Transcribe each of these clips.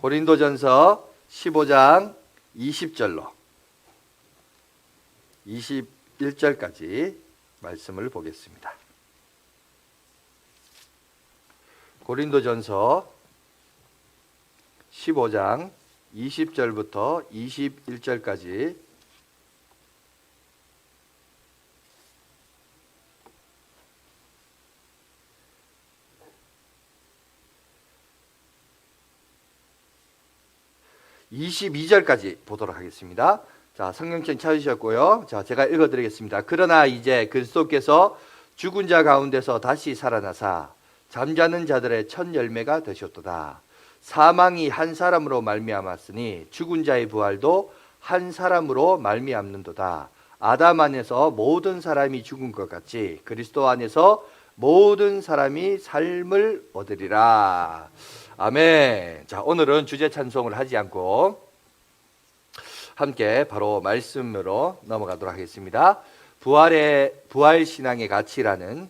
고린도전서 15장 20절로 21절까지 말씀을 보겠습니다. 고린도전서 15장 20절부터 21절까지 (22절까지) 보도록 하겠습니다. 자, 성경책 찾으셨고요. 자, 제가 읽어드리겠습니다. 그러나 이제 그리스도께서 죽은 자 가운데서 다시 살아나사 잠자는 자들의 첫 열매가 되셨도다. 사망이 한 사람으로 말미암았으니 죽은 자의 부활도 한 사람으로 말미암는도다. 아담 안에서 모든 사람이 죽은 것 같이 그리스도 안에서 모든 사람이 삶을 얻으리라. 아멘. 자, 오늘은 주제 찬송을 하지 않고 함께 바로 말씀으로 넘어가도록 하겠습니다. 부활 신앙의 가치라는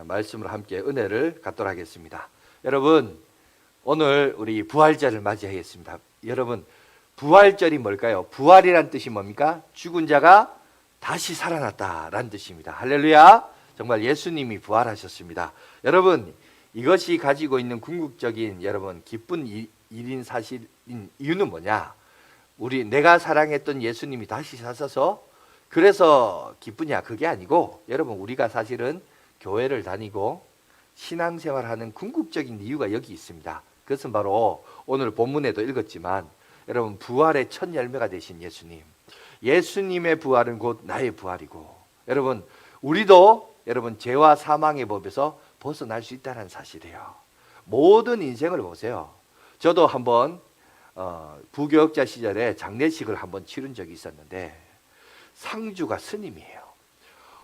말씀으로 함께 은혜를 갖도록 하겠습니다. 여러분, 오늘 우리 부활절을 맞이하겠습니다. 여러분, 부활절이 뭘까요? 부활이란 뜻이 뭡니까? 죽은 자가 다시 살아났다라는 뜻입니다. 할렐루야. 정말 예수님이 부활하셨습니다. 여러분, 이것이 가지고 있는 궁극적인 여러분 기쁜 일인 사실인 이유는 뭐냐? 내가 사랑했던 예수님이 다시 사셔서 그래서 기쁘냐? 그게 아니고 여러분, 우리가 사실은 교회를 다니고 신앙생활하는 궁극적인 이유가 여기 있습니다. 그것은 바로 오늘 본문에도 읽었지만 여러분, 부활의 첫 열매가 되신 예수님의 부활은 곧 나의 부활이고, 여러분 우리도 여러분 죄와 사망의 법에서 벗어날 수 있다는 사실이에요. 모든 인생을 보세요. 저도 한번 부교역자 시절에 장례식을 한번 치른 적이 있었는데 상주가 스님이에요.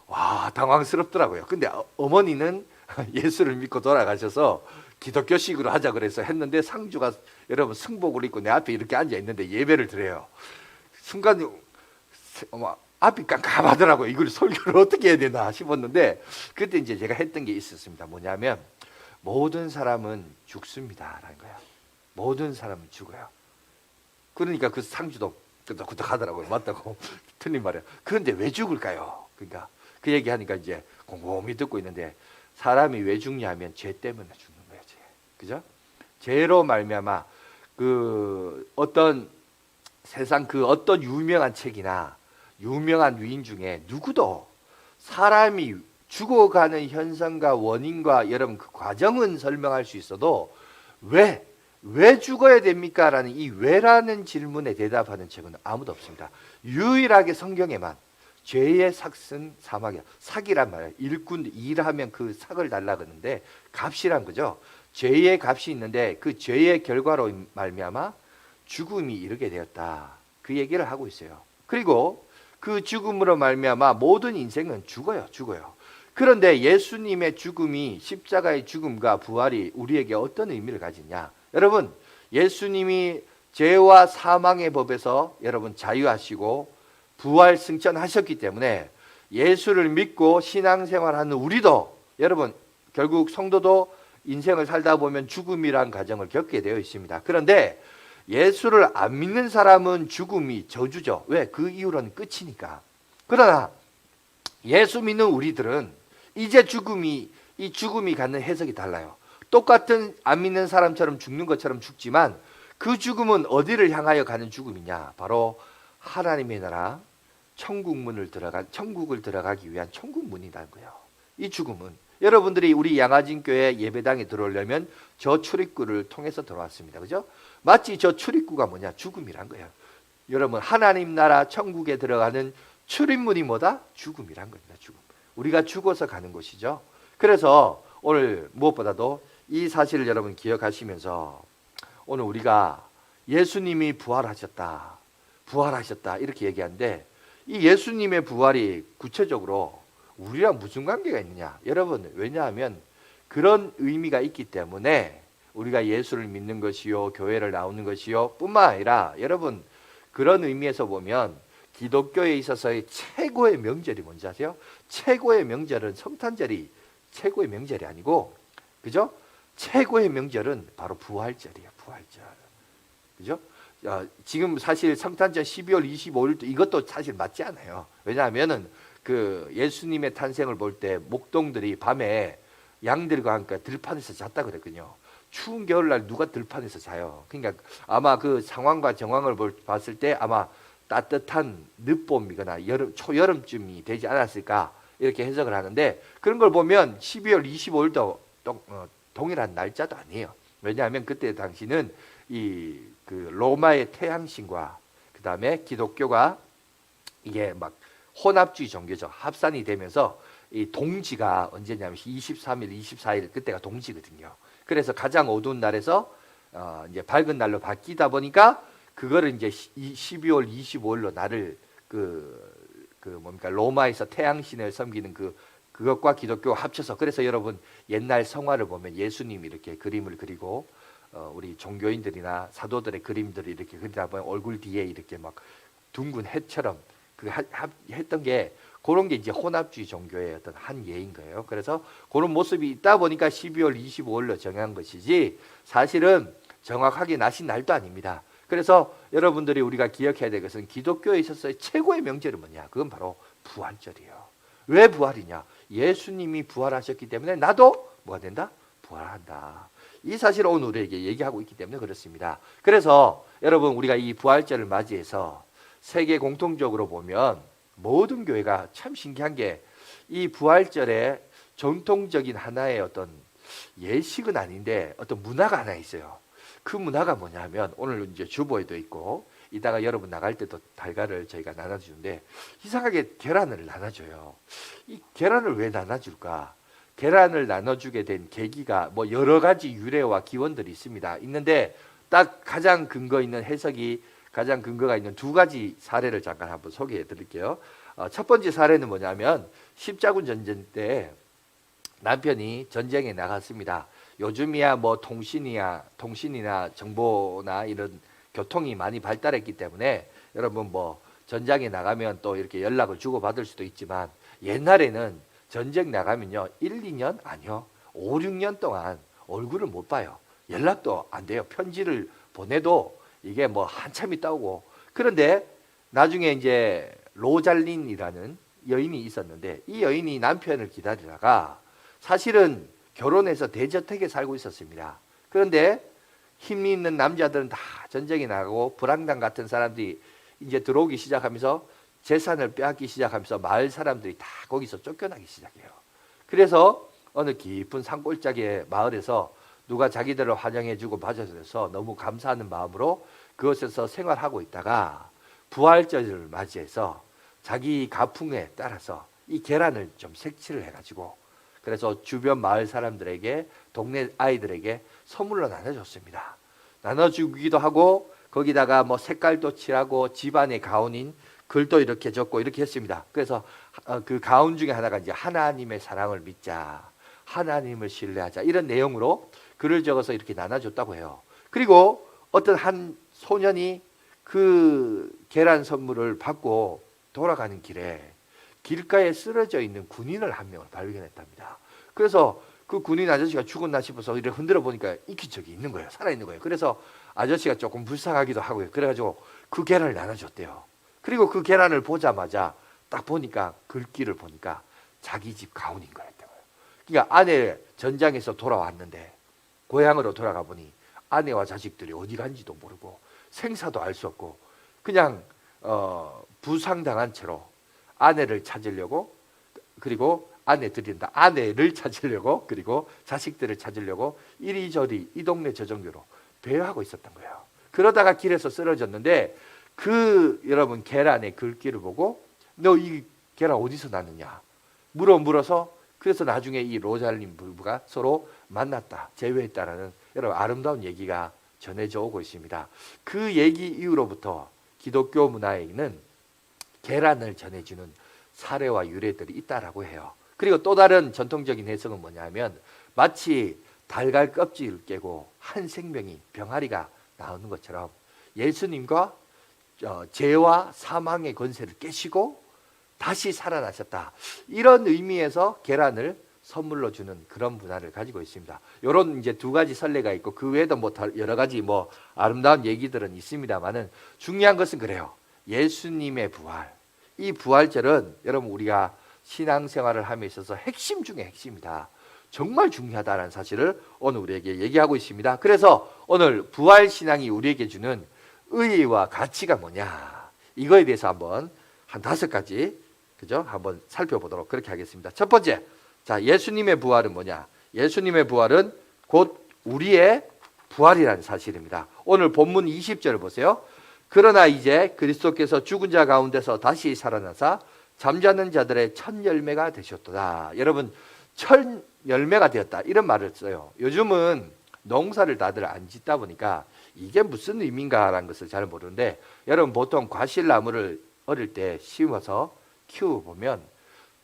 와, 당황스럽더라고요. 근데 어머니는 예수를 믿고 돌아가셔서 기독교식으로 하자 그래서 했는데 상주가 여러분 승복을 입고 내 앞에 이렇게 앉아 있는데 예배를 드려요. 순간 앞이 깜깜하더라고요. 이걸 설교를 어떻게 해야 되나 싶었는데 그때 이제 제가 했던 게 있었습니다. 뭐냐면 모든 사람은 죽습니다라는 거예요. 모든 사람은 죽어요. 그러니까 그 상주도 끄덕끄덕 하더라고요. 맞다고. 틀린 말이에요. 그런데 왜 죽을까요? 그러니까 그 얘기하니까 이제 곰곰이 듣고 있는데 사람이 왜 죽냐 하면 죄 때문에 죽는 거예요. 죄. 그죠? 죄로 말미암아 그 어떤 세상 그 어떤 유명한 책이나 유명한 위인 중에 누구도 사람이 죽어가는 현상과 원인과 여러분 그 과정은 설명할 수 있어도 왜 죽어야 됩니까? 라는 이 왜라는 질문에 대답하는 책은 아무도 없습니다. 유일하게 성경에만 죄의 삭은 사막이야. 삭이란 말이에요. 일하면 그 삭을 달라 그러는데 값이란 거죠. 죄의 값이 있는데 그 죄의 결과로 말미암아 죽음이 이르게 되었다. 그 얘기를 하고 있어요. 그리고 그 죽음으로 말미암아 모든 인생은 죽어요. 그런데 예수님의 죽음이 십자가의 죽음과 부활이 우리에게 어떤 의미를 가지냐? 여러분, 예수님이 죄와 사망의 법에서 여러분 자유하시고 부활 승천하셨기 때문에 예수를 믿고 신앙생활하는 우리도 여러분 결국 성도도 인생을 살다 보면 죽음이란 과정을 겪게 되어 있습니다. 그런데 예수를 안 믿는 사람은 죽음이 저주죠. 왜? 그 이후로는 끝이니까. 그러나 예수 믿는 우리들은 이제 이 죽음이 갖는 해석이 달라요. 똑같은 안 믿는 사람처럼 죽는 것처럼 죽지만 그 죽음은 어디를 향하여 가는 죽음이냐? 바로 하나님의 나라 천국을 들어가기 위한 천국문이라는 거예요. 이 죽음은 여러분들이 우리 양화진교회 예배당에 들어오려면 저 출입구를 통해서 들어왔습니다. 그죠? 마치 저 출입구가 뭐냐? 죽음이란 거예요. 여러분, 하나님 나라 천국에 들어가는 출입문이 뭐다? 죽음이란 겁니다. 죽음. 우리가 죽어서 가는 곳이죠. 그래서 오늘 무엇보다도 이 사실을 여러분 기억하시면서 오늘 우리가 예수님이 부활하셨다 이렇게 얘기하는데 이 예수님의 부활이 구체적으로 우리랑 무슨 관계가 있느냐? 여러분, 왜냐하면 그런 의미가 있기 때문에 우리가 예수를 믿는 것이요 교회를 나오는 것이요 뿐만 아니라 여러분 그런 의미에서 보면 기독교에 있어서의 최고의 명절이 뭔지 아세요? 최고의 명절은 성탄절이 최고의 명절이 아니고, 그죠? 최고의 명절은 바로 부활절이에요. 부활절. 그죠? 지금 사실 성탄절 12월 25일도 이것도 사실 맞지 않아요. 왜냐하면은 그 예수님의 탄생을 볼 때 목동들이 밤에 양들과 함께 들판에서 잤다 그랬거든요. 추운 겨울날 누가 들판에서 자요? 그러니까 아마 그 상황과 정황을 봤을 때 아마 따뜻한 늦봄이거나 초여름쯤이 되지 않았을까 이렇게 해석을 하는데, 그런 걸 보면 12월 25일도 동일한 날짜도 아니에요. 왜냐하면 그때 당시는 이 그 로마의 태양신과 그 다음에 기독교가 이게 막 혼합주의 종교죠. 합산이 되면서 이 동지가 언제냐면 23일, 24일 그때가 동지거든요. 그래서 가장 어두운 날에서 이제 밝은 날로 바뀌다 보니까 그거를 이제 12월 25일로 나를 뭡니까 로마에서 태양신을 섬기는 그것과 기독교가 합쳐서, 그래서 여러분 옛날 성화를 보면 예수님이 이렇게 그림을 그리고 우리 종교인들이나 사도들의 그림들을 이렇게 그리다 보면 얼굴 뒤에 이렇게 막 둥근 해처럼 했던 게, 그런 게 이제 혼합주의 종교의 어떤 한 예인 거예요. 그래서 그런 모습이 있다 보니까 12월 25일로 정한 것이지 사실은 정확하게 나신 날도 아닙니다. 그래서 여러분들이 우리가 기억해야 될 것은 기독교에 있어서 최고의 명절은 뭐냐? 그건 바로 부활절이에요. 왜 부활이냐? 예수님이 부활하셨기 때문에 나도 뭐가 된다? 부활한다. 이 사실을 오늘 우리에게 얘기하고 있기 때문에 그렇습니다. 그래서 여러분 우리가 이 부활절을 맞이해서 세계 공통적으로 보면 모든 교회가 참 신기한 게 이 부활절에 전통적인 하나의 어떤 예식은 아닌데 어떤 문화가 하나 있어요. 그 문화가 뭐냐면 오늘 이제 주보에도 있고 이따가 여러분 나갈 때도 달걀을 저희가 나눠주는데 이상하게 계란을 나눠줘요. 이 계란을 왜 나눠줄까? 계란을 나눠주게 된 계기가 뭐 여러 가지 유래와 기원들이 있는데 딱 가장 근거 있는 해석이 가장 근거가 있는 두 가지 사례를 잠깐 한번 소개해 드릴게요. 첫 번째 사례는 뭐냐면 십자군 전쟁 때 남편이 전쟁에 나갔습니다. 요즘이야 뭐 통신이나 정보나 이런 교통이 많이 발달했기 때문에 여러분 뭐 전장에 나가면 또 이렇게 연락을 주고받을 수도 있지만 옛날에는 전쟁 나가면요 1, 2년 아니요 5, 6년 동안 얼굴을 못 봐요. 연락도 안 돼요. 편지를 보내도 이게 뭐 한참 있다 오고. 그런데 나중에 이제 로잘린이라는 여인이 있었는데 이 여인이 남편을 기다리다가 사실은 결혼해서 대저택에 살고 있었습니다. 그런데 힘이 있는 남자들은 다 전쟁에 나가고 불황당 같은 사람들이 이제 들어오기 시작하면서 재산을 빼앗기 시작하면서 마을 사람들이 다 거기서 쫓겨나기 시작해요. 그래서 어느 깊은 산골짜기의 마을에서 누가 자기들을 환영해주고 맞아줘서 너무 감사하는 마음으로 그곳에서 생활하고 있다가 부활절을 맞이해서 자기 가풍에 따라서 이 계란을 좀 색칠을 해가지고 그래서 주변 마을 사람들에게 동네 아이들에게 선물로 나눠줬습니다. 나눠주기도 하고 거기다가 뭐 색깔도 칠하고 집안의 가운인 글도 이렇게 적고 이렇게 했습니다. 그래서 그 가운 중에 하나가 이제 하나님의 사랑을 믿자, 하나님을 신뢰하자 이런 내용으로 글을 적어서 이렇게 나눠줬다고 해요. 그리고 어떤 한 소년이 그 계란 선물을 받고 돌아가는 길에 길가에 쓰러져 있는 군인을 한 명을 발견했답니다. 그래서 그 군인 아저씨가 죽었나 싶어서 이렇게 흔들어 보니까 인기척이 있는 거예요. 살아있는 거예요. 그래서 아저씨가 조금 불쌍하기도 하고요. 그래가지고 그 계란을 나눠줬대요. 그리고 그 계란을 보자마자 딱 보니까 글귀를 보니까 자기 집 가훈인 거였던 거예요. 그러니까 아내 전장에서 돌아왔는데 고향으로 돌아가 보니 아내와 자식들이 어디 간지도 모르고 생사도 알 수 없고 그냥 부상당한 채로 아내를 찾으려고 그리고 아내를 찾으려고 그리고 자식들을 찾으려고 이리저리 이 동네 저 동네로 배회하고 있었던 거예요. 그러다가 길에서 쓰러졌는데 그 여러분 계란의 글귀를 보고 너 이 계란 어디서 났느냐 물어서 그래서 나중에 이 로잘린 부부가 서로 만났다 재회했다라는 여러분 아름다운 얘기가 전해져 오고 있습니다. 그 얘기 이후로부터 기독교 문화에는 계란을 전해주는 사례와 유래들이 있다라고 해요. 그리고 또 다른 전통적인 해석은 뭐냐면 마치 달걀 껍질을 깨고 한 생명이 병아리가 나오는 것처럼 예수님과 죄와 사망의 권세를 깨시고 다시 살아나셨다. 이런 의미에서 계란을 선물로 주는 그런 문화를 가지고 있습니다. 요런 이제 두 가지 선례가 있고 그 외에도 뭐 여러 가지 뭐 아름다운 얘기들은 있습니다만은 중요한 것은 그래요. 예수님의 부활. 이 부활절은 여러분 우리가 신앙생활을 함에 있어서 핵심 중에 핵심이다. 정말 중요하다는 사실을 오늘 우리에게 얘기하고 있습니다. 그래서 오늘 부활 신앙이 우리에게 주는 의의와 가치가 뭐냐, 이거에 대해서 한번 한 5가지 그죠? 한번 살펴보도록 그렇게 하겠습니다. 첫 번째, 자, 예수님의 부활은 뭐냐? 예수님의 부활은 곧 우리의 부활이라는 사실입니다. 오늘 본문 20절을 보세요. 그러나 이제 그리스도께서 죽은 자 가운데서 다시 살아나사 잠자는 자들의 첫 열매가 되셨도다. 여러분, 첫 열매가 되었다, 이런 말을 써요. 요즘은 농사를 다들 안 짓다 보니까 이게 무슨 의미인가라는 것을 잘 모르는데, 여러분 보통 과실나무를 어릴 때 심어서 키워보면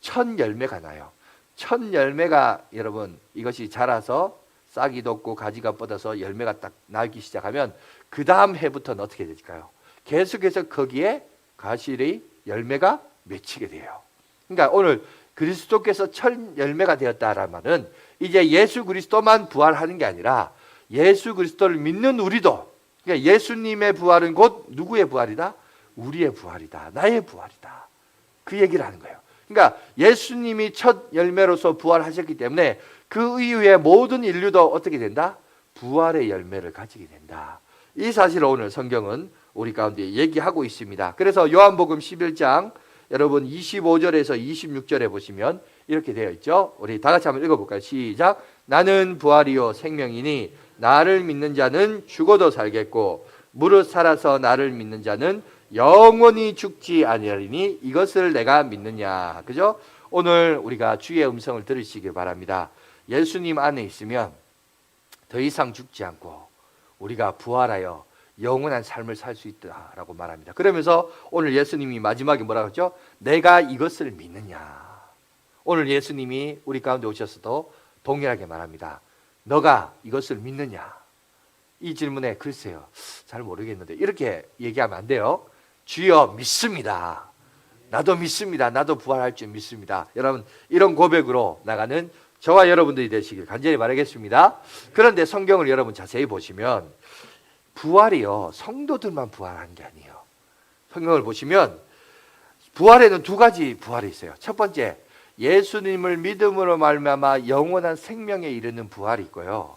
첫 열매가 나요. 첫 열매가 여러분 이것이 자라서 싹이 돋고 가지가 뻗어서 열매가 딱 나기 시작하면 그 다음 해부터는 어떻게 될까요? 계속해서 거기에 과실의 열매가 맺히게 돼요. 그러니까 오늘 그리스도께서 첫 열매가 되었다라는 말은 이제 예수 그리스도만 부활하는 게 아니라 예수 그리스도를 믿는 우리도, 그러니까 예수님의 부활은 곧 누구의 부활이다? 우리의 부활이다. 나의 부활이다. 그 얘기를 하는 거예요. 그러니까 예수님이 첫 열매로서 부활하셨기 때문에 그 이후에 모든 인류도 어떻게 된다? 부활의 열매를 가지게 된다. 이 사실을 오늘 성경은 우리 가운데 얘기하고 있습니다. 그래서 요한복음 11장 여러분 25절에서 26절에 보시면 이렇게 되어 있죠. 우리 다 같이 한번 읽어볼까요? 시작. 나는 부활이요 생명이니 나를 믿는 자는 죽어도 살겠고 무릇 살아서 나를 믿는 자는 영원히 죽지 아니하리니 이것을 내가 믿느냐. 그죠? 오늘 우리가 주의 음성을 들으시길 바랍니다. 예수님 안에 있으면 더 이상 죽지 않고 우리가 부활하여 영원한 삶을 살 수 있다라고 말합니다. 그러면서 오늘 예수님이 마지막에 뭐라고 했죠? 내가 이것을 믿느냐. 오늘 예수님이 우리 가운데 오셔서도 동일하게 말합니다. 너가 이것을 믿느냐? 이 질문에 글쎄요, 잘 모르겠는데 이렇게 얘기하면 안 돼요. 주여 믿습니다. 나도 믿습니다. 나도 부활할 줄 믿습니다. 여러분, 이런 고백으로 나가는 저와 여러분들이 되시길 간절히 바라겠습니다. 그런데 성경을 여러분 자세히 보시면 부활이요, 성도들만 부활하는 게 아니에요. 성경을 보시면 부활에는 2가지 부활이 있어요. 첫 번째, 예수님을 믿음으로 말미암아 영원한 생명에 이르는 부활이 있고요,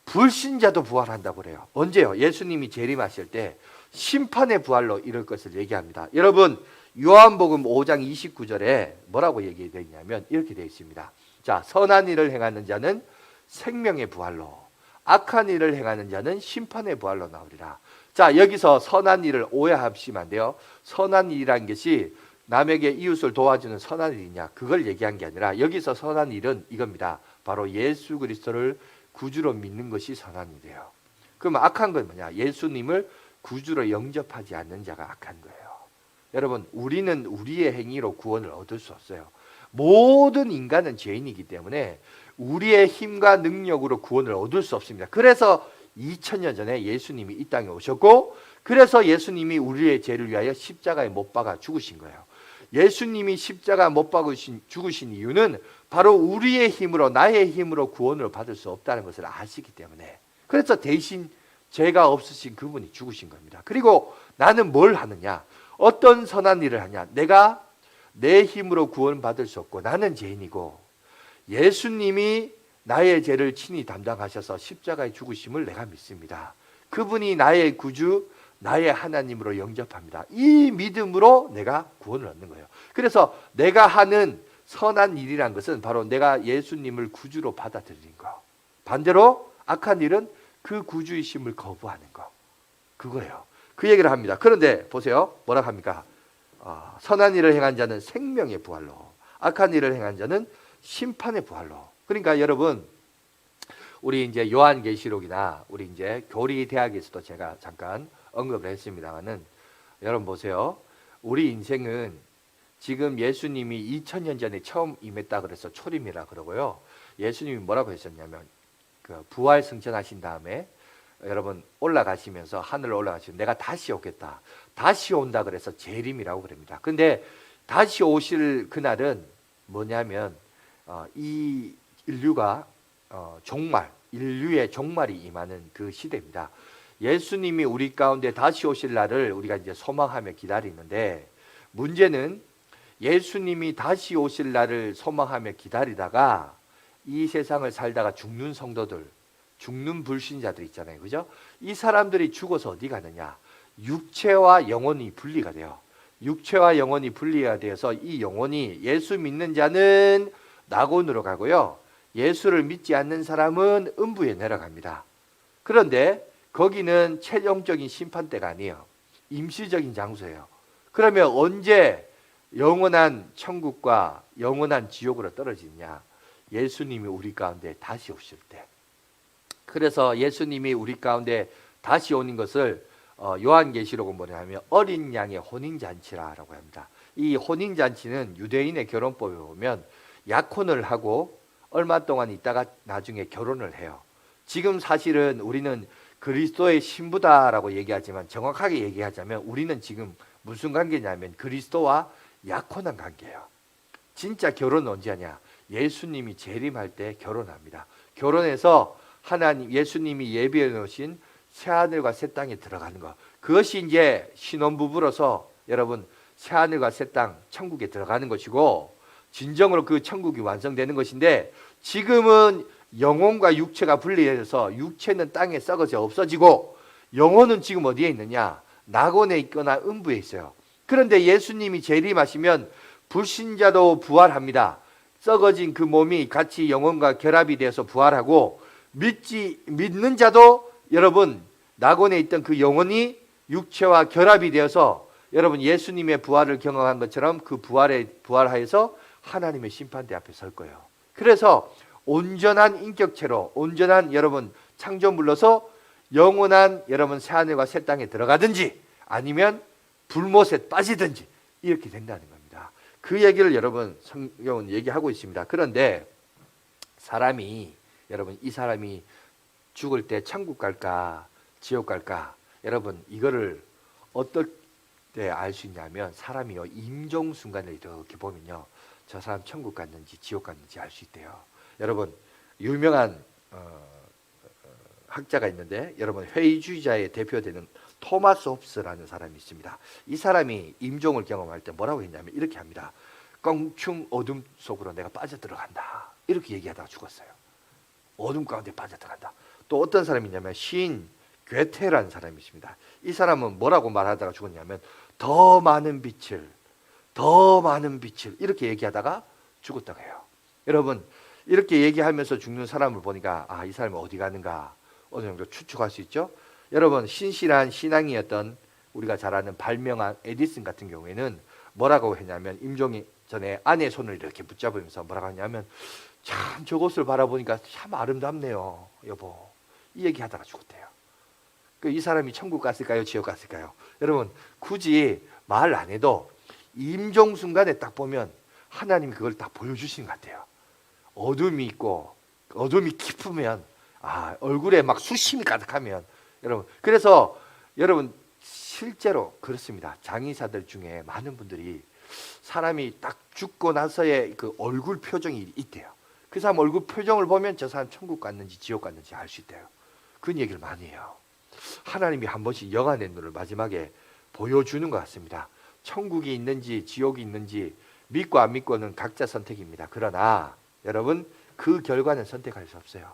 불신자도 부활한다고 그래요. 언제요? 예수님이 재림하실 때 심판의 부활로 이룰 것을 얘기합니다. 여러분, 요한복음 5장 29절에 뭐라고 얘기되어 있냐면 이렇게 되어 있습니다. 자, 선한 일을 행하는 자는 생명의 부활로, 악한 일을 행하는 자는 심판의 부활로 나오리라. 자, 여기서 선한 일을 오해하시면 안 돼요. 선한 일이라는 것이 남에게 이웃을 도와주는 선한 일이냐, 그걸 얘기한 게 아니라 여기서 선한 일은 이겁니다. 바로 예수 그리스도를 구주로 믿는 것이 선한 일이에요. 그럼 악한 건 뭐냐? 예수님을 구주로 영접하지 않는 자가 악한 거예요. 여러분, 우리는 우리의 행위로 구원을 얻을 수 없어요. 모든 인간은 죄인이기 때문에 우리의 힘과 능력으로 구원을 얻을 수 없습니다. 그래서 2000년 전에 예수님이 이 땅에 오셨고, 그래서 예수님이 우리의 죄를 위하여 십자가에 못 박아 죽으신 거예요. 예수님이 십자가 못 박아 죽으신 이유는 바로 우리의 힘으로, 나의 힘으로 구원을 받을 수 없다는 것을 아시기 때문에, 그래서 대신 죄가 없으신 그분이 죽으신 겁니다. 그리고 나는 뭘 하느냐? 어떤 선한 일을 하냐? 내가 내 힘으로 구원받을 수 없고 나는 죄인이고 예수님이 나의 죄를 친히 담당하셔서 십자가에 죽으심을 내가 믿습니다. 그분이 나의 구주, 나의 하나님으로 영접합니다. 이 믿음으로 내가 구원을 얻는 거예요. 그래서 내가 하는 선한 일이란 것은 바로 내가 예수님을 구주로 받아들이는 거. 반대로 악한 일은 그 구주이심을 거부하는 거. 그거예요. 그 얘기를 합니다. 그런데 보세요. 뭐라 합니까? 선한 일을 행한 자는 생명의 부활로, 악한 일을 행한 자는 심판의 부활로. 그러니까 여러분, 우리 이제 요한계시록이나 우리 이제 교리대학에서도 제가 잠깐 언급을 했습니다만은, 여러분 보세요. 우리 인생은 지금 예수님이 2000년 전에 처음 임했다 그래서 초림이라 그러고요. 예수님이 뭐라고 하셨냐면 그 부활 승천하신 다음에 여러분 올라가시면서 하늘로 올라가시면 내가 다시 오겠다. 다시 온다 그래서 재림이라고 그럽니다. 근데 다시 오실 그날은 뭐냐면 이 인류가 종말, 인류의 종말이 임하는 그 시대입니다. 예수님이 우리 가운데 다시 오실 날을 우리가 이제 소망하며 기다리는데, 문제는 예수님이 다시 오실 날을 소망하며 기다리다가 이 세상을 살다가 죽는 성도들, 죽는 불신자들 있잖아요. 그죠? 이 사람들이 죽어서 어디 가느냐? 육체와 영혼이 분리가 돼요. 육체와 영혼이 분리가 되어서 이 영혼이 예수 믿는 자는 낙원으로 가고요, 예수를 믿지 않는 사람은 음부에 내려갑니다. 그런데 거기는 최종적인 심판대가 아니에요. 임시적인 장소예요. 그러면 언제 영원한 천국과 영원한 지옥으로 떨어지냐? 예수님이 우리 가운데 다시 오실 때. 그래서 예수님이 우리 가운데 다시 오는 것을 요한계시록은 뭐냐면 어린 양의 혼인잔치라고 합니다. 이 혼인잔치는 유대인의 결혼법에 보면 약혼을 하고 얼마 동안 있다가 나중에 결혼을 해요. 지금 사실은 우리는 그리스도의 신부다라고 얘기하지만, 정확하게 얘기하자면 우리는 지금 무슨 관계냐면 그리스도와 약혼한 관계예요. 진짜 결혼은 언제 하냐? 예수님이 재림할 때 결혼합니다. 결혼해서 하나님, 예수님이 예비해 놓으신 새하늘과 새 땅에 들어가는 것, 그것이 이제 신혼부부로서 여러분 새하늘과 새 땅, 천국에 들어가는 것이고, 진정으로 그 천국이 완성되는 것인데, 지금은 영혼과 육체가 분리해서 육체는 땅에 썩어져 없어지고 영혼은 지금 어디에 있느냐? 낙원에 있거나 음부에 있어요. 그런데 예수님이 재림하시면 불신자도 부활합니다. 썩어진 그 몸이 같이 영혼과 결합이 되어서 부활하고, 믿는 자도 여러분 낙원에 있던 그 영혼이 육체와 결합이 되어서 여러분 예수님의 부활을 경험한 것처럼 그 부활하여서 하나님의 심판대 앞에 설 거예요. 그래서 온전한 인격체로, 온전한 여러분 창조물로서 영원한 여러분 새하늘과 새 땅에 들어가든지 아니면 불못에 빠지든지 이렇게 된다는 겁니다. 그 얘기를 여러분 성경은 얘기하고 있습니다. 그런데 여러분 이 사람이 죽을 때 천국 갈까 지옥 갈까, 여러분 이거를 어떨 때 알 수 있냐면, 사람이요 임종 순간을 이렇게 보면요, 저 사람 천국 갔는지 지옥 갔는지 알 수 있대요. 여러분 유명한 학자가 있는데, 여러분 회의주의자의 대표되는 토마스 홉스라는 사람이 있습니다. 이 사람이 임종을 경험할 때 뭐라고 했냐면 이렇게 합니다. 껑충 어둠 속으로 내가 빠져들어간다, 이렇게 얘기하다가 죽었어요. 어둠 가운데 빠져들어간다. 또 어떤 사람이 있냐면 시인 괴테라는 사람이 있습니다. 이 사람은 뭐라고 말하다가 죽었냐면 더 많은 빛을 이렇게 얘기하다가 죽었다고 해요. 여러분 이렇게 얘기하면서 죽는 사람을 보니까 이 사람이 어디 가는가 어느 정도 추측할 수 있죠. 여러분 신실한 신앙이었던 우리가 잘 아는 발명한 에디슨 같은 경우에는 뭐라고 했냐면, 임종이 전에 아내의 손을 이렇게 붙잡으면서 뭐라고 하냐면, 참 저곳을 바라보니까 참 아름답네요 여보, 이 얘기하다가 죽었대요. 이 사람이 천국 갔을까요 지옥 갔을까요? 여러분 굳이 말 안 해도 임종 순간에 딱 보면 하나님이 그걸 딱 보여주신 것 같아요. 어둠이 있고 어둠이 깊으면, 얼굴에 막 수심이 가득하면, 여러분 그래서 여러분 실제로 그렇습니다. 장의사들 중에 많은 분들이 사람이 딱 죽고 나서의 그 얼굴 표정이 있대요. 그 사람 얼굴 표정을 보면 저 사람 천국 갔는지 지옥 갔는지 알 수 있대요. 그런 얘기를 많이 해요. 하나님이 한 번씩 영안의 눈을 마지막에 보여주는 것 같습니다. 천국이 있는지 지옥이 있는지 믿고 안 믿고는 각자 선택입니다. 그러나 여러분 그 결과는 선택할 수 없어요.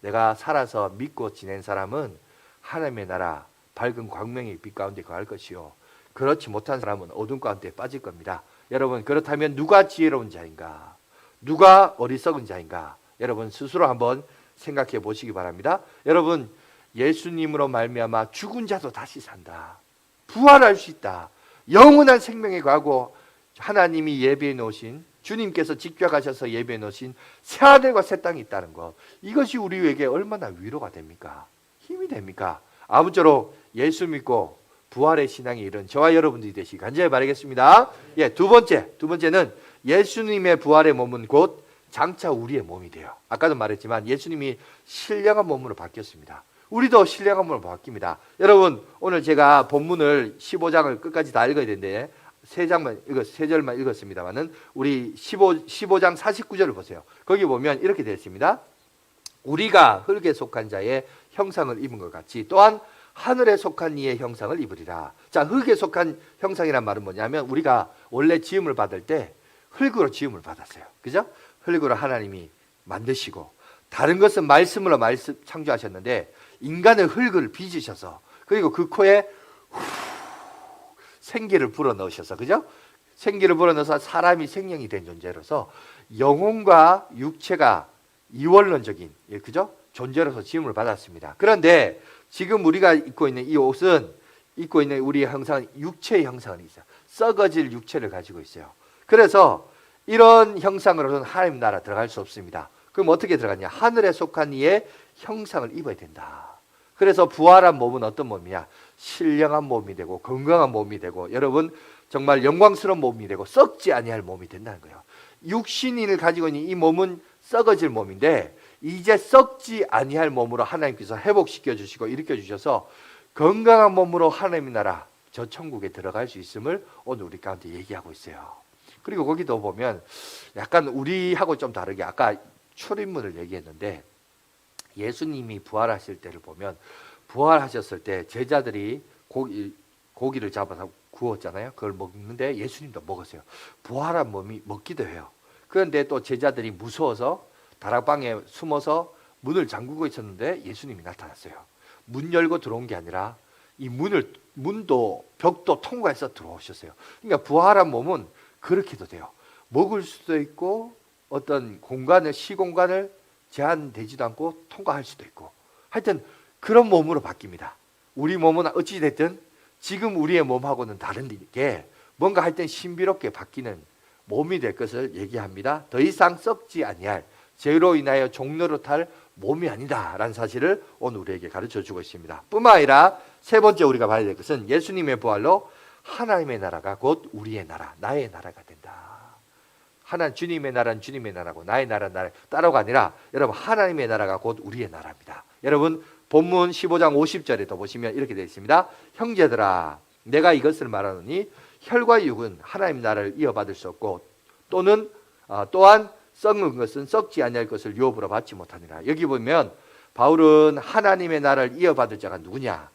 내가 살아서 믿고 지낸 사람은 하나님의 나라 밝은 광명의 빛 가운데 거할 것이요, 그렇지 못한 사람은 어둠 가운데 빠질 겁니다. 여러분 그렇다면 누가 지혜로운 자인가, 누가 어리석은 자인가, 여러분 스스로 한번 생각해 보시기 바랍니다. 여러분 예수님으로 말미암아 죽은 자도 다시 산다, 부활할 수 있다, 영원한 생명에 가고 하나님이 예비해 놓으신, 주님께서 직접 가셔서 예비해 놓으신 새하늘과 새 땅이 있다는 것, 이것이 우리에게 얼마나 위로가 됩니까? 힘이 됩니까? 아무쪼록 예수 믿고 부활의 신앙이 이런 저와 여러분들이 되시기 간절히 바라겠습니다. 두 번째는 예수님의 부활의 몸은 곧 장차 우리의 몸이 돼요. 아까도 말했지만 예수님이 신령한 몸으로 바뀌었습니다. 우리도 신령한 몸으로 바뀝니다. 여러분 오늘 제가 본문을 15장을 끝까지 다 읽어야 되는데 세 절만 읽었습니다만은 우리 15장 49절을 보세요. 거기 보면 이렇게 되어 있습니다. 우리가 흙에 속한 자의 형상을 입은 것 같이 또한 하늘에 속한 이의 형상을 입으리라. 자, 흙에 속한 형상이란 말은 뭐냐면 우리가 원래 지음을 받을 때 흙으로 지음을 받았어요. 그죠? 흙으로 하나님이 만드시고 다른 것은 말씀으로 창조하셨는데 인간의 흙을 빚으셔서 그리고 그 코에 생기를 불어넣으셔서, 그죠? 생기를 불어넣어서 사람이 생명이 된 존재로서 영혼과 육체가 이원론적인, 그죠? 존재로서 지음을 받았습니다. 그런데 지금 우리가 입고 있는 이 옷은, 입고 있는 우리의 형상은 육체의 형상이 있어요. 썩어질 육체를 가지고 있어요. 그래서 이런 형상으로는 하나님 나라 들어갈 수 없습니다. 그럼 어떻게 들어가냐? 하늘에 속한 이의 형상을 입어야 된다. 그래서 부활한 몸은 어떤 몸이냐? 신령한 몸이 되고 건강한 몸이 되고 여러분 정말 영광스러운 몸이 되고 썩지 아니할 몸이 된다는 거예요. 육신을 가지고 있는 이 몸은 썩어질 몸인데 이제 썩지 아니할 몸으로 하나님께서 회복시켜 주시고 일으켜 주셔서 건강한 몸으로 하나님의 나라 저 천국에 들어갈 수 있음을 오늘 우리 가운데 얘기하고 있어요. 그리고 거기도 보면 약간 우리하고 좀 다르게 아까 출입문을 얘기했는데 예수님이 부활하실 때를 보면 부활하셨을 때 제자들이 고기를 잡아서 구웠잖아요. 그걸 먹는데 예수님도 먹었어요. 부활한 몸이 먹기도 해요. 그런데 또 제자들이 무서워서 다락방에 숨어서 문을 잠그고 있었는데 예수님이 나타났어요. 문 열고 들어온 게 아니라 이 문도 벽도 통과해서 들어오셨어요. 그러니까 부활한 몸은 그렇게도 돼요. 먹을 수도 있고 어떤 시공간을 제한되지도 않고 통과할 수도 있고 하여튼 그런 몸으로 바뀝니다. 우리 몸은 어찌됐든 지금 우리의 몸하고는 다른 게 뭔가 할 땐 신비롭게 바뀌는 몸이 될 것을 얘기합니다. 더 이상 썩지 아니할 죄로 인하여 종로로 탈 몸이 아니다라는 사실을 오늘 우리에게 가르쳐주고 있습니다. 뿐만 아니라 세 번째 우리가 봐야 될 것은 예수님의 부활로 하나님의 나라가 곧 우리의 나라, 나의 나라가 된다. 주님의 나라는 주님의 나라고 나의 나라는 따로가 아니라 여러분 하나님의 나라가 곧 우리의 나라입니다. 여러분 본문 15장 50절에도 보시면 이렇게 되어 있습니다. 형제들아 내가 이것을 말하노니 혈과 육은 하나님 나라를 이어받을 수 없고 또한 썩는 것은 썩지 아니할 것을 유업으로 받지 못하니라. 여기 보면 바울은 하나님의 나라를 이어받을 자가 누구냐?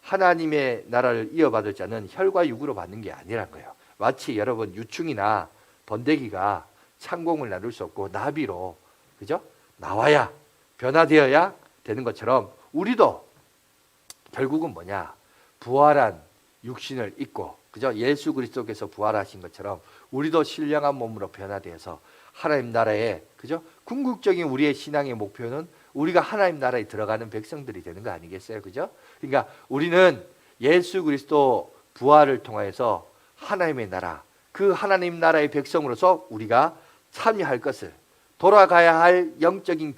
하나님의 나라를 이어받을 자는 혈과 육으로 받는 게 아니란 거예요. 마치 여러분 유충이나 번데기가 창공을 나눌 수 없고 나비로 그죠? 나와야 변화되어야 되는 것처럼 우리도 결국은 뭐냐? 부활한 육신을 입고 그죠? 예수 그리스도께서 부활하신 것처럼 우리도 신령한 몸으로 변화되어서 하나님 나라에 그죠? 궁극적인 우리의 신앙의 목표는 우리가 하나님 나라에 들어가는 백성들이 되는 거 아니겠어요? 그죠? 그러니까 우리는 예수 그리스도 부활을 통해서 하나님의 나라, 그 하나님 나라의 백성으로서 우리가 참여할 것을 돌아가야 할 영적인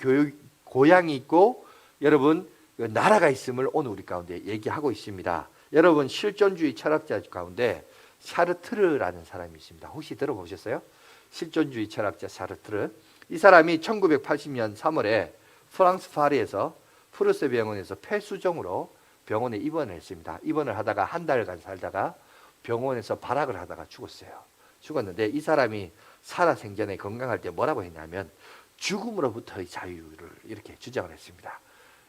고향이 있고 여러분 나라가 있음을 오늘 우리 가운데 얘기하고 있습니다. 여러분 실존주의 철학자 가운데 샤르트르라는 사람이 있습니다. 혹시 들어보셨어요? 실존주의 철학자 샤르트르. 이 사람이 1980년 3월에 프랑스 파리에서 프루세 병원에서 폐수종으로 병원에 입원을 했습니다. 입원을 하다가 한 달간 살다가 병원에서 발악을 하다가 죽었어요. 죽었는데 이 사람이 살아생전에 건강할 때 뭐라고 했냐면 죽음으로부터의 자유를 이렇게 주장을 했습니다.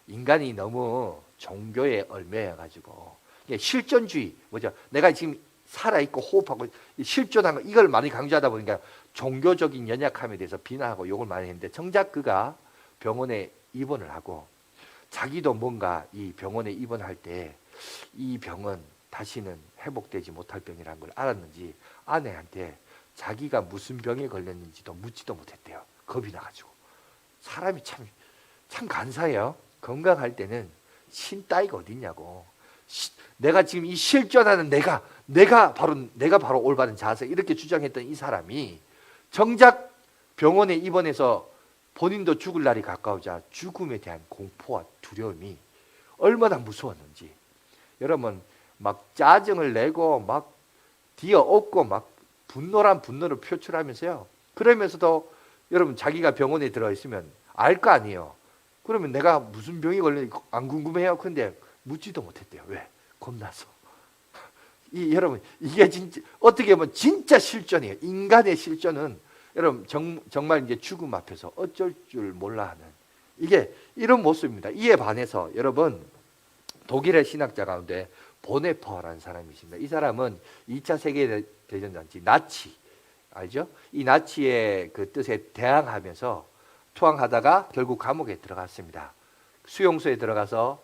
인간이 너무 종교에 얽매여가지고 실존주의 뭐죠? 내가 지금 살아있고 호흡하고 실존한 거 이걸 많이 강조하다 보니까 종교적인 연약함에 대해서 비난하고 욕을 많이 했는데 정작 그가 병원에 입원을 하고 자기도 뭔가 이 병원에 입원할 때 이 병은 다시는 회복되지 못할 병이라는 걸 알았는지 아내한테 자기가 무슨 병에 걸렸는지도 묻지도 못했대요. 겁이 나가지고. 사람이 참 간사해요. 건강할 때는 신 따위가 어딨냐고. 내가 지금 이 실존하는 내가 바로 올바른 자세 이렇게 주장했던 이 사람이 정작 병원에 입원해서 본인도 죽을 날이 가까우자 죽음에 대한 공포와 두려움이 얼마나 무서웠는지 여러분 막 짜증을 내고 막 뒤어엎고 막 분노란 분노를 표출하면서요. 그러면서도 여러분 자기가 병원에 들어 있으면 알 거 아니에요. 그러면 내가 무슨 병이 걸렸는지 안 궁금해요. 근데 묻지도 못했대요. 왜? 겁나서. 여러분 이게 진짜 어떻게 보면 진짜 실존이에요. 인간의 실존은 여러분 정말 이제 죽음 앞에서 어쩔 줄 몰라 하는 이게 이런 모습입니다. 이에 반해서 여러분 독일의 신학자 가운데 보네퍼라는 사람이 있습니다. 이 사람은 2차 세계대전 당시 나치 알죠? 이 나치의 그 뜻에 대항하면서 투항하다가 결국 감옥에 들어갔습니다. 수용소에 들어가서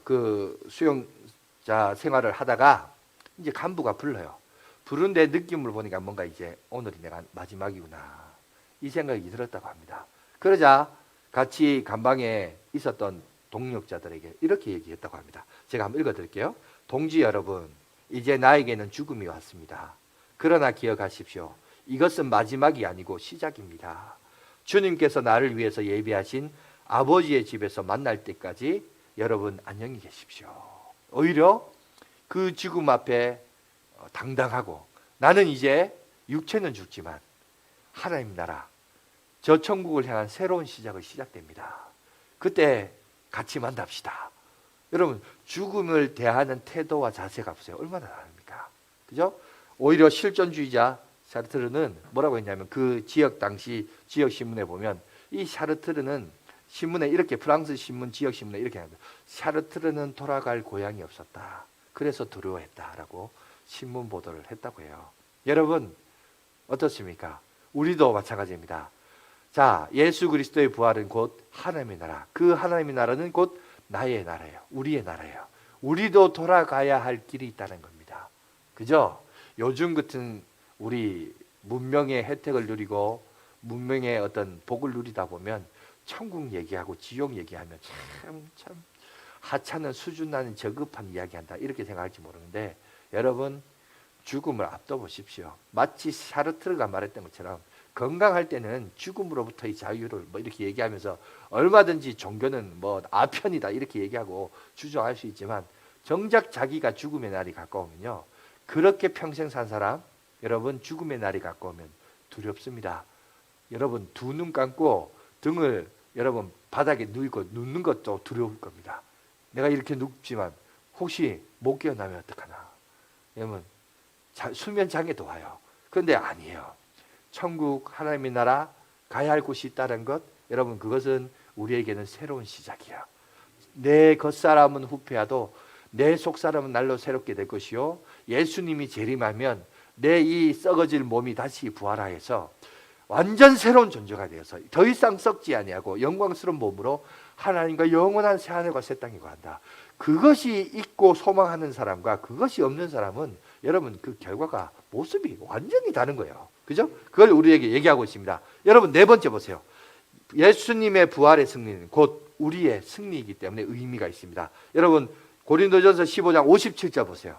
그 수용자 생활을 하다가 이제 간부가 불러요. 부른데 느낌을 보니까 뭔가 이제 오늘이 내가 마지막이구나 이 생각이 들었다고 합니다. 그러자 같이 감방에 있었던 동력자들에게 이렇게 얘기했다고 합니다. 제가 한번 읽어드릴게요. 동지 여러분, 이제 나에게는 죽음이 왔습니다. 그러나 기억하십시오. 이것은 마지막이 아니고 시작입니다. 주님께서 나를 위해서 예비하신 아버지의 집에서 만날 때까지 여러분 안녕히 계십시오. 오히려 그 죽음 앞에 당당하고 나는 이제 육체는 죽지만 하나님 나라 저 천국을 향한 새로운 시작을 시작됩니다. 그때 같이 만납시다. 여러분 죽음을 대하는 태도와 자세가 보세요. 얼마나 다릅니까? 그죠? 오히려 실존주의자 샤르트르는 뭐라고 했냐면 그 지역 당시 지역 신문에 보면 이 샤르트르는 신문에 이렇게 프랑스 신문 지역 신문에 이렇게 합니다. 샤르트르는 돌아갈 고향이 없었다. 그래서 두려워했다라고 신문 보도를 했다고 해요. 여러분 어떻습니까? 우리도 마찬가지입니다. 자, 예수 그리스도의 부활은 곧 하나님의 나라. 그 하나님의 나라는 곧 나의 나라예요. 우리의 나라예요. 우리도 돌아가야 할 길이 있다는 겁니다. 그죠? 요즘 같은 우리 문명의 혜택을 누리고 문명의 어떤 복을 누리다 보면 천국 얘기하고 지옥 얘기하면 참 하찮은 수준 나는 저급한 이야기한다 이렇게 생각할지 모르는데 여러분 죽음을 앞둬보십시오. 마치 샤르트르가 말했던 것처럼 건강할 때는 죽음으로부터의 자유를 뭐 이렇게 얘기하면서 얼마든지 종교는 뭐 아편이다 이렇게 얘기하고 주장할 수 있지만 정작 자기가 죽음의 날이 가까우면요 그렇게 평생 산 사람 여러분 죽음의 날이 가까우면 두렵습니다. 여러분 두 눈 감고 등을 여러분 바닥에 누이고 눕는 것도 두려울 겁니다. 내가 이렇게 눕지만 혹시 못 깨어나면 어떡하나. 여러분 수면 장애도 와요. 그런데 아니에요. 천국 하나님의 나라 가야 할 곳이 있다는 것 여러분 그것은 우리에게는 새로운 시작이야. 내 겉사람은 후패하도 내 속사람은 날로 새롭게 될 것이요 예수님이 재림하면 내 이 썩어질 몸이 다시 부활하여서 완전 새로운 존재가 되어서 더 이상 썩지 아니하고 영광스러운 몸으로 하나님과 영원한 새하늘과 새 땅에 거한다. 그것이 있고 소망하는 사람과 그것이 없는 사람은 여러분 그 결과가 모습이 완전히 다른 거예요. 그죠? 그걸 우리에게 얘기하고 있습니다. 여러분 네 번째 보세요. 예수님의 부활의 승리는 곧 우리의 승리이기 때문에 의미가 있습니다. 여러분 고린도전서 15장 57절 보세요.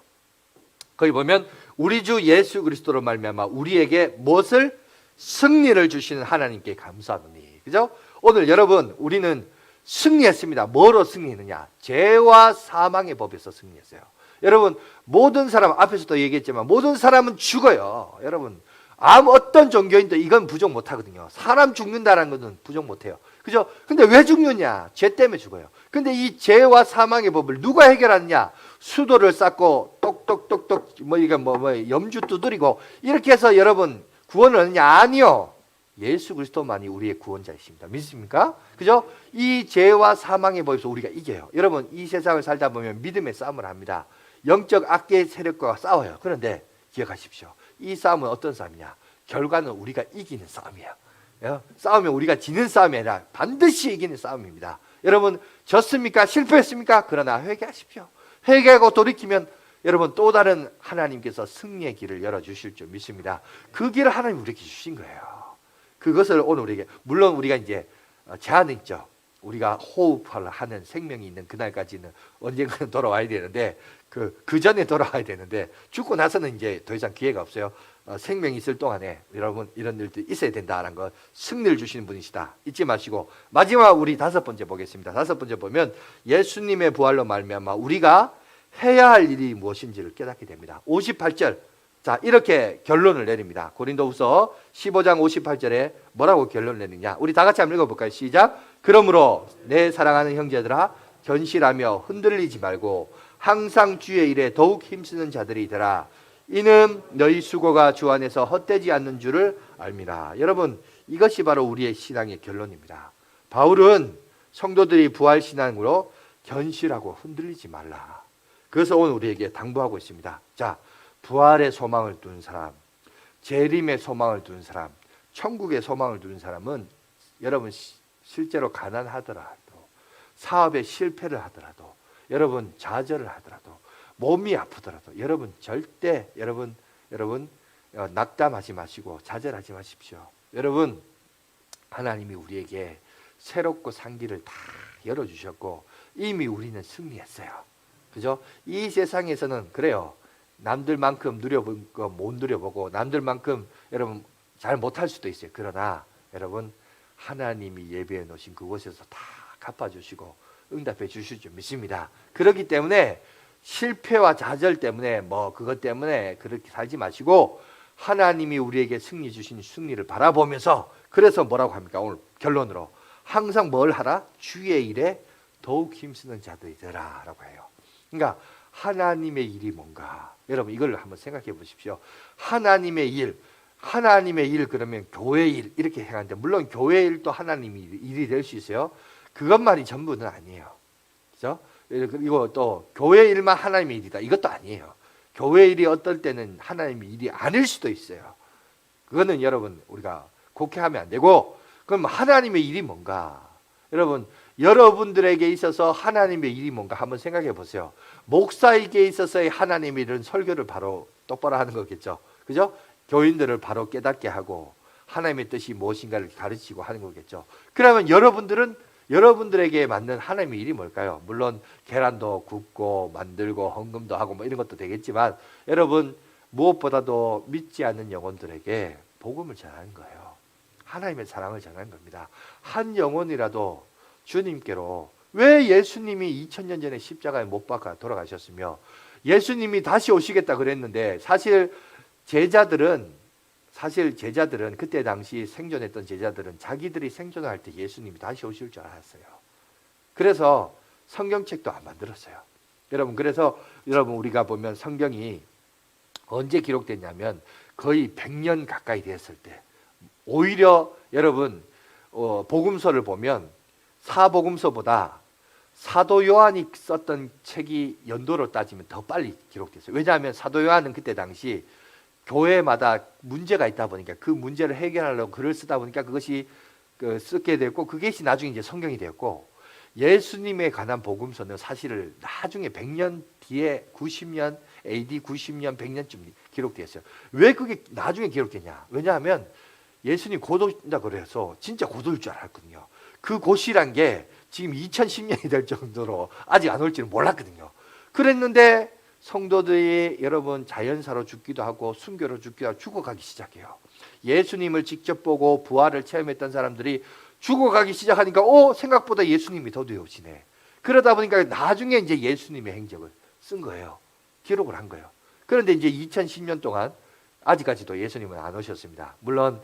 거기 보면 우리 주 예수 그리스도로 말미암아 우리에게 무엇을 승리를 주시는 하나님께 감사하노니. 그죠? 오늘 여러분 우리는 승리했습니다. 뭐로 승리했느냐? 죄와 사망의 법에서 승리했어요. 여러분 모든 사람 앞에서도 얘기했지만 모든 사람은 죽어요. 여러분 어떤 종교인도 이건 부정 못하거든요. 사람 죽는다는 것은 부정 못해요. 그죠? 근데 왜 죽느냐? 죄 때문에 죽어요. 근데 이 죄와 사망의 법을 누가 해결하느냐? 수도를 쌓고 똑똑똑똑 이게 염주 두드리고 이렇게 해서 여러분 구원을 얻느냐? 아니요. 예수 그리스도만이 우리의 구원자이십니다. 믿습니까? 그죠? 이 죄와 사망의 법에서 우리가 이겨요. 여러분 이 세상을 살다 보면 믿음의 싸움을 합니다. 영적 악계의 세력과 싸워요. 그런데 기억하십시오. 이 싸움은 어떤 싸움이냐? 결과는 우리가 이기는 싸움이에요. 싸우면 우리가 지는 싸움이 아니라 반드시 이기는 싸움입니다. 여러분 졌습니까? 실패했습니까? 그러나 회개하십시오. 회개하고 돌이키면 여러분 또 다른 하나님께서 승리의 길을 열어주실 줄 믿습니다. 그 길을 하나님 우리에게 주신 거예요. 그것을 오늘 우리에게 물론 우리가 이제 제한이 있죠. 우리가 호흡을 하는 생명이 있는 그날까지는 언젠가는 돌아와야 되는데 그 전에 돌아와야 되는데 죽고 나서는 이제 더 이상 기회가 없어요. 생명이 있을 동안에 여러분 이런 일들이 있어야 된다는 것 승리를 주시는 분이시다. 잊지 마시고 마지막 우리 다섯 번째 보겠습니다. 다섯 번째 보면 예수님의 부활로 말미암아 우리가 해야 할 일이 무엇인지를 깨닫게 됩니다. 58절 자 이렇게 결론을 내립니다. 고린도후서 15장 58절에 뭐라고 결론을 내느냐? 우리 다 같이 한번 읽어볼까요? 시작. 그러므로 내 사랑하는 형제들아 견실하며 흔들리지 말고 항상 주의 일에 더욱 힘쓰는 자들이더라. 이는 너희 수고가 주 안에서 헛되지 않는 줄을 알미라. 여러분, 이것이 바로 우리의 신앙의 결론입니다. 바울은 성도들이 부활신앙으로 견실하고 흔들리지 말라. 그래서 오늘 우리에게 당부하고 있습니다. 자, 부활의 소망을 두는 사람, 재림의 소망을 두는 사람, 천국의 소망을 두는 사람은 여러분 실제로 가난하더라도, 사업에 실패를 하더라도, 여러분 좌절을 하더라도, 몸이 아프더라도 여러분 절대 여러분 낙담하지 마시고 좌절하지 마십시오. 여러분, 하나님이 우리에게 새롭고 산 길을 다 열어주셨고 이미 우리는 승리했어요. 그죠? 이 세상에서는 그래요. 남들만큼 누려본 거 못 누려보고 남들만큼 여러분 잘 못할 수도 있어요. 그러나 여러분, 하나님이 예비해 놓으신 그곳에서 다 갚아주시고 응답해 주실 줄 믿습니다. 그렇기 때문에 실패와 좌절 때문에 그것 때문에 그렇게 살지 마시고 하나님이 우리에게 승리 주신 승리를 바라보면서, 그래서 뭐라고 합니까? 오늘 결론으로 항상 뭘 하라? 주의 일에 더욱 힘쓰는 자들이더라 라고 해요. 그러니까 하나님의 일이 뭔가, 여러분 이걸 한번 생각해 보십시오. 하나님의 일 그러면 교회 일 이렇게 행하는데, 물론 교회 일도 하나님의 일이 될 수 있어요. 그것만이 전부는 아니에요. 그죠? 그리고 또 교회 일만 하나님의 일이다, 이것도 아니에요. 교회 일이 어떨 때는 하나님의 일이 아닐 수도 있어요. 그거는 여러분 우리가 곡해하면 안 되고, 그럼 하나님의 일이 뭔가? 여러분, 여러분들에게 있어서 하나님의 일이 뭔가 한번 생각해 보세요. 목사에게 있어서의 하나님의 일은 설교를 바로 똑바로 하는 거겠죠. 그죠? 교인들을 바로 깨닫게 하고 하나님의 뜻이 무엇인가를 가르치고 하는 거겠죠. 그러면 여러분들에게 맞는 하나님의 일이 뭘까요? 물론 계란도 굽고 만들고 헌금도 하고 이런 것도 되겠지만, 여러분 무엇보다도 믿지 않는 영혼들에게 복음을 전하는 거예요. 하나님의 사랑을 전하는 겁니다. 한 영혼이라도 주님께로, 왜 예수님이 2000년 전에 십자가에 못 박아 돌아가셨으며 예수님이 다시 오시겠다 그랬는데, 사실 제자들은 그때 당시 생존했던 제자들은 자기들이 생존할 때 예수님이 다시 오실 줄 알았어요. 그래서 성경책도 안 만들었어요. 그래서 여러분 우리가 보면 성경이 언제 기록됐냐면 거의 100년 가까이 됐을 때, 오히려 여러분 복음서를 보면 사복음서보다 사도 요한이 썼던 책이 연도로 따지면 더 빨리 기록됐어요. 왜냐하면 사도 요한은 그때 당시 교회마다 문제가 있다 보니까 그 문제를 해결하려고 글을 쓰다 보니까 그것이 쓰게 됐고, 그것이 나중에 이제 성경이 되었고, 예수님에 관한 복음서는 사실 나중에 100년 뒤에 90년 AD 90년 100년쯤 기록되었어요. 왜 그게 나중에 기록됐냐? 왜냐하면 예수님 곧 오신다 그래서 진짜 곧 올 줄 알았거든요. 그 곧이란 게 지금 2010년이 될 정도로 아직 안 올지는 몰랐거든요. 그랬는데 성도들이 여러분 자연사로 죽기도 하고 순교로 죽기도 하고 죽어가기 시작해요. 예수님을 직접 보고 부활을 체험했던 사람들이 죽어가기 시작하니까 생각보다 예수님이 더디어 오시네. 그러다 보니까 나중에 이제 예수님의 행적을 쓴 거예요. 기록을 한 거예요. 그런데 이제 2010년 동안 아직까지도 예수님은 안 오셨습니다. 물론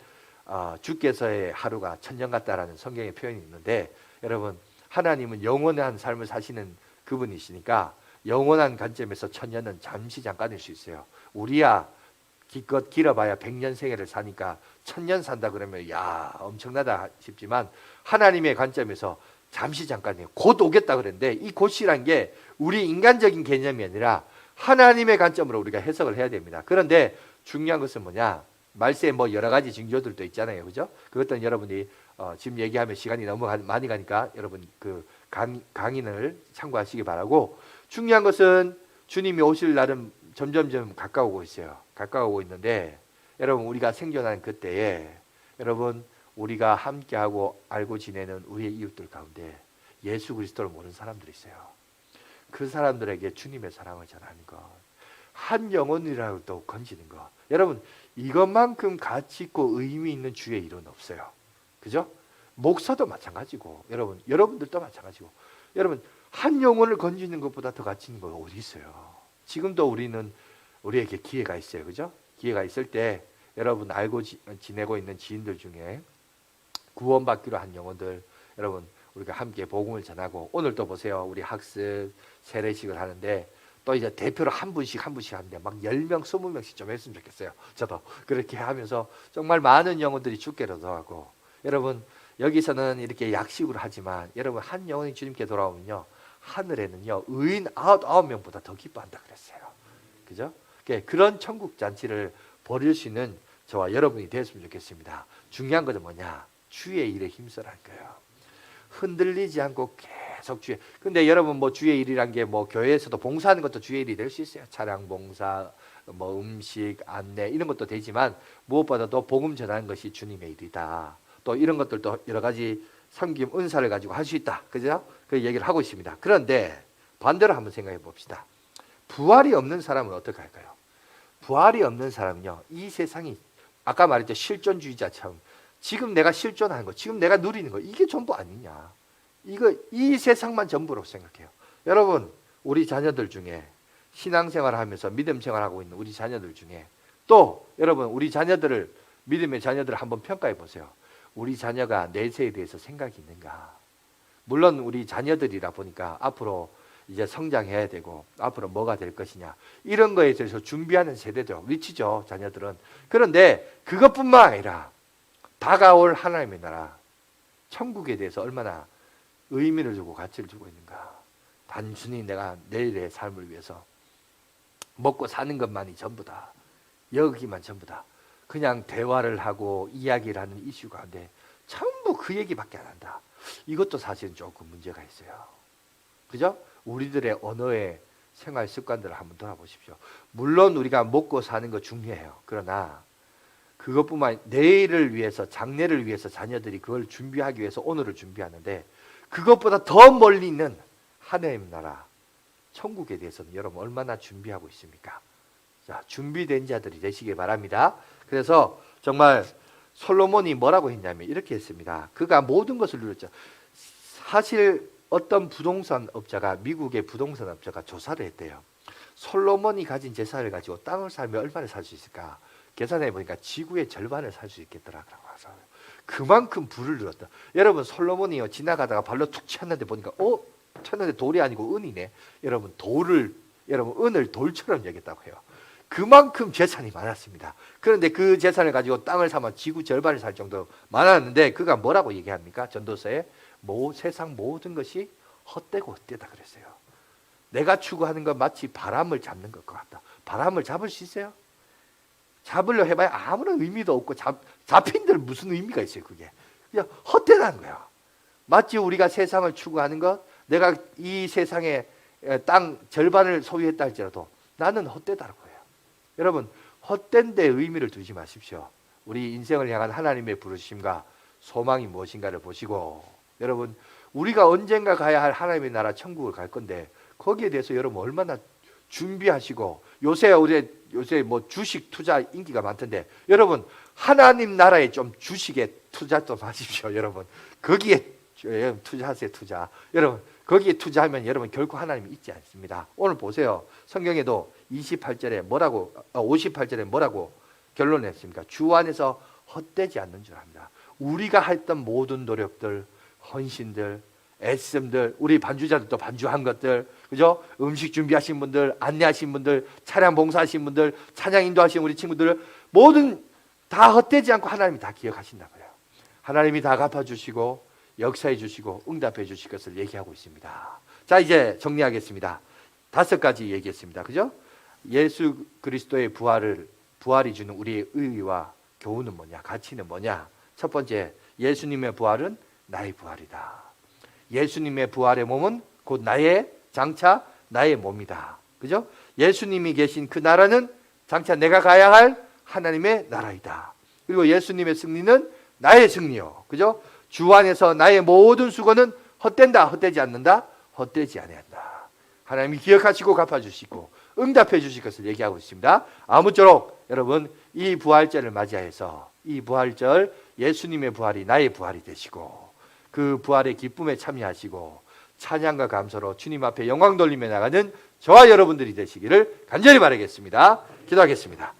주께서의 하루가 천년 같다라는 성경의 표현이 있는데, 여러분 하나님은 영원한 삶을 사시는 그분이시니까 영원한 관점에서 천년은 잠시 잠깐일 수 있어요. 우리야 기껏 길어봐야 100년 생애를 사니까 1000년 산다 그러면 야 엄청나다 싶지만, 하나님의 관점에서 잠시 잠깐이에요. 곧 오겠다 그랬는데, 이 곧이란 게 우리 인간적인 개념이 아니라 하나님의 관점으로 우리가 해석을 해야 됩니다. 그런데 중요한 것은 뭐냐? 말세에 여러 가지 징조들도 있잖아요. 그죠? 그것들은 여러분이 지금 얘기하면 시간이 너무 많이 가니까 여러분 그 강의를 참고하시기 바라고, 중요한 것은 주님이 오실 날은 점점점 가까우고 있어요. 가까우고 있는데, 여러분 우리가 생존하는 그때에 여러분 우리가 함께하고 알고 지내는 우리의 이웃들 가운데 예수 그리스도를 모르는 사람들이 있어요. 그 사람들에게 주님의 사랑을 전하는 것, 한 영혼이라도 건지는 것, 여러분 이것만큼 가치 있고 의미 있는 주의 일은 없어요. 그죠? 목사도 마찬가지고 여러분들도 마찬가지고, 여러분 한 영혼을 건지는 것보다 더 가치 있는 거 어디 있어요? 지금도 우리에게 기회가 있어요. 그죠? 기회가 있을 때 여러분 알고 지내고 있는 지인들 중에 구원받기로 한 영혼들, 여러분 우리가 함께 복음을 전하고, 오늘 또 보세요. 우리 학습 세례식을 하는데 또 이제 대표로 한 분씩 하는데 막 10명, 20명씩 좀 했으면 좋겠어요. 저도 그렇게 하면서 정말 많은 영혼들이 죽게로도 하고, 여러분 여기서는 이렇게 약식으로 하지만 여러분 한 영혼이 주님께 돌아오면요, 하늘에는요 의인 99명보다 더 기뻐한다 그랬어요. 그죠? 그런 천국 잔치를 벌일 수 있는 저와 여러분이 되었으면 좋겠습니다. 중요한 것은 뭐냐? 주의 일에 힘쓰라는 거예요. 흔들리지 않고 계속 주의. 근데 여러분 뭐 주의 일이란 게 뭐 교회에서도 봉사하는 것도 주의 일이 될 수 있어요. 차량 봉사, 뭐 음식, 안내 이런 것도 되지만 무엇보다도 복음 전하는 것이 주님의 일이다. 또 이런 것들도 여러 가지 섬김 은사를 가지고 할 수 있다. 그죠? 그 얘기를 하고 있습니다. 그런데 반대로 한번 생각해 봅시다. 부활이 없는 사람은 어떻게 할까요? 부활이 없는 사람은요, 이 세상이 아까 말했죠, 실존주의자처럼 지금 내가 실존하는 거, 지금 내가 누리는 거, 이게 전부 아니냐. 이 세상만 전부로 생각해요. 여러분, 우리 자녀들 중에 신앙생활을 하면서 믿음 생활하고 있는 우리 자녀들 중에 또 여러분 우리 자녀들을, 믿음의 자녀들을 한번 평가해 보세요. 우리 자녀가 내세에 대해서 생각이 있는가? 물론 우리 자녀들이라 보니까 앞으로 이제 성장해야 되고 앞으로 뭐가 될 것이냐, 이런 거에 대해서 준비하는 세대죠. 위치죠, 자녀들은. 그런데 그것뿐만 아니라 다가올 하나님의 나라, 천국에 대해서 얼마나 의미를 주고 가치를 주고 있는가. 단순히 내가 내일의 삶을 위해서 먹고 사는 것만이 전부다, 여기만 전부다, 그냥 대화를 하고 이야기를 하는 이슈 가운데 전부 그 얘기밖에 안 한다. 이것도 사실은 조금 문제가 있어요. 그죠? 우리들의 언어의 생활 습관들을 한번 돌아보십시오. 물론 우리가 먹고 사는 거 중요해요. 그러나 그것뿐만 내일을 위해서, 장래를 위해서 자녀들이 그걸 준비하기 위해서 오늘을 준비하는데, 그것보다 더 멀리 있는 하나님 나라 천국에 대해서는 여러분 얼마나 준비하고 있습니까? 자, 준비된 자들이 되시길 바랍니다. 그래서 정말 솔로몬이 뭐라고 했냐면 이렇게 했습니다. 그가 모든 것을 누렸죠. 사실 어떤 부동산 업자가, 미국의 부동산 업자가 조사를 했대요. 솔로몬이 가진 재산을 가지고 땅을 살면 얼마나 살 수 있을까? 계산해 보니까 지구의 절반을 살 수 있겠더라고요. 그만큼 부를 누렸다. 여러분 솔로몬이요, 지나가다가 발로 툭 쳤는데 보니까 쳤는데 돌이 아니고 은이네. 여러분 은을 돌처럼 여겼다고 해요. 그만큼 재산이 많았습니다. 그런데 그 재산을 가지고 땅을 사면 지구 절반을 살 정도 많았는데, 그가 뭐라고 얘기합니까? 전도서에 세상 모든 것이 헛되고 헛되다 그랬어요. 내가 추구하는 건 마치 바람을 잡는 것과 같다. 바람을 잡을 수 있어요? 잡으려 해봐야 아무런 의미도 없고 잡힌들 무슨 의미가 있어요. 그게 그냥 헛되다는 거야. 마치 우리가 세상을 추구하는 것, 내가 이 세상의 땅 절반을 소유했다 할지라도 나는 헛되다는 거예요. 여러분 헛된 데 의미를 두지 마십시오. 우리 인생을 향한 하나님의 부르심과 소망이 무엇인가를 보시고, 여러분 우리가 언젠가 가야 할 하나님의 나라 천국을 갈 건데 거기에 대해서 여러분 얼마나 준비하시고, 요새 뭐 주식 투자 인기가 많던데 여러분 하나님 나라에 좀 주식에 투자 좀 하십시오. 여러분 거기에 투자하세요. 투자. 여러분 거기에 투자하면 여러분 결코 하나님이 있지 않습니다. 오늘 보세요. 성경에도 58절에 뭐라고 결론냈습니까? 주 안에서 헛되지 않는 줄 압니다. 우리가 했던 모든 노력들, 헌신들, 애씀들, 우리 반주자들도 반주한 것들, 그죠? 음식 준비하신 분들, 안내하신 분들, 차량 봉사하신 분들, 찬양 인도하신 우리 친구들, 모든 다 헛되지 않고 하나님이 다 기억하신다고요. 하나님이 다 갚아주시고 역사해 주시고 응답해 주실 것을 얘기하고 있습니다. 자, 이제 정리하겠습니다. 5가지 얘기했습니다. 그죠? 예수 그리스도의 부활이 주는 우리의 의의와 교훈은 뭐냐? 가치는 뭐냐? 첫 번째, 예수님의 부활은 나의 부활이다. 예수님의 부활의 몸은 곧 나의 장차 나의 몸이다. 그죠? 예수님이 계신 그 나라는 장차 내가 가야 할 하나님의 나라이다. 그리고 예수님의 승리는 나의 승리요. 그죠? 주 안에서 나의 모든 수고는 헛된다, 헛되지 않는다, 헛되지 아니한다. 하나님이 기억하시고 갚아주시고 응답해 주실 것을 얘기하고 있습니다. 아무쪼록 여러분 이 부활절을 맞이해서 이 부활절, 예수님의 부활이 나의 부활이 되시고 그 부활의 기쁨에 참여하시고 찬양과 감사로 주님 앞에 영광 돌리며 나가는 저와 여러분들이 되시기를 간절히 바라겠습니다. 기도하겠습니다.